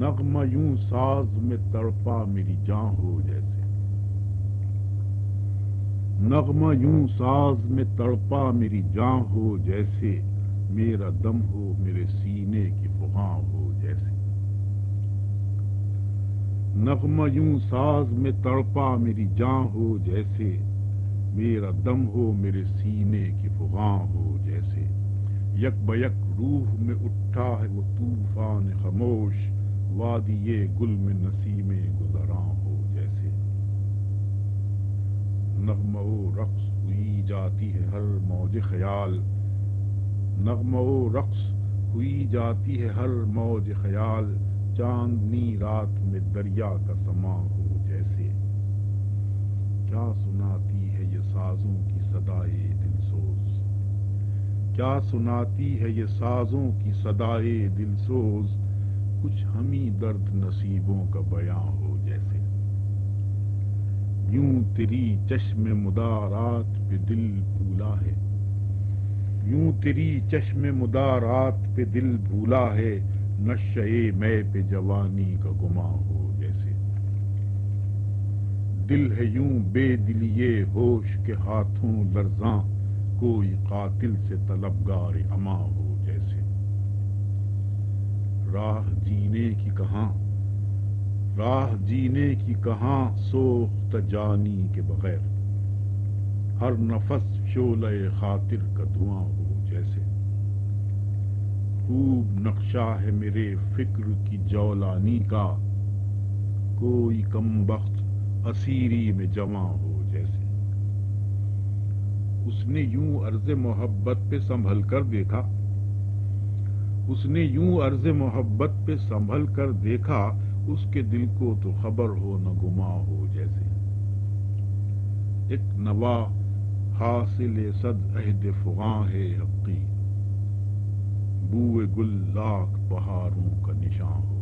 نغمہ یوں ساز میں تڑپا میری جاں ہو جیسے، نغمہ یوں ساز میں تڑپا میری جاں ہو جیسے، میرا دم ہو میرے سینے کی فغاں ہو جیسے، نغمہ یوں ساز میں تڑپا میری جاں ہو جیسے، میرا دم ہو میرے سینے کی فغاں ہو جیسے، یک بیک روح میں اٹھا ہے وہ طوفان خاموش، وادی گل میں نسیم گزراں ہو جیسے، نغمہ و رقص ہوئی جاتی ہے ہر موج خیال، نغمہ و رقص ہوئی جاتی ہے ہر موج خیال، چاندنی رات میں دریا کا سماں ہو جیسے، کیا سناتی ہے یہ سازوں کی صدائے دل سوز، کیا سناتی ہے یہ سازوں کی صدائے دل سوز، کچھ ہمیں درد نصیبوں کا بیاں ہو جیسے، یوں تیری چشم مدارات پہ دل بھولا ہے، یوں تیری چشم مدارات پہ دل بھولا ہے، نشے میں پہ جوانی کا گماں ہو جیسے، دل ہے یوں بے دلیے ہوش کے ہاتھوں لرزاں، کوئی قاتل سے طلبگار اما ہو جیسے، راہ جینے کی کہاں، راہ جینے کی کہاں سوخت جانی کے بغیر، ہر نفس شعلہ خاطر کا دھواں ہو جیسے، خوب نقشہ ہے میرے فکر کی جولانی کا، کوئی کم بخت اسیری میں جمع ہو جیسے، اس نے یوں عرض محبت پہ سنبھل کر دیکھا، اس نے یوں عرض محبت پہ سنبھل کر دیکھا، اس کے دل کو تو خبر ہو نہ گما ہو جیسے، ایک نوا حاصل صد عہد فغاں ہے حقی، بوئے گل لاکھ بہاروں کا نشاں ہو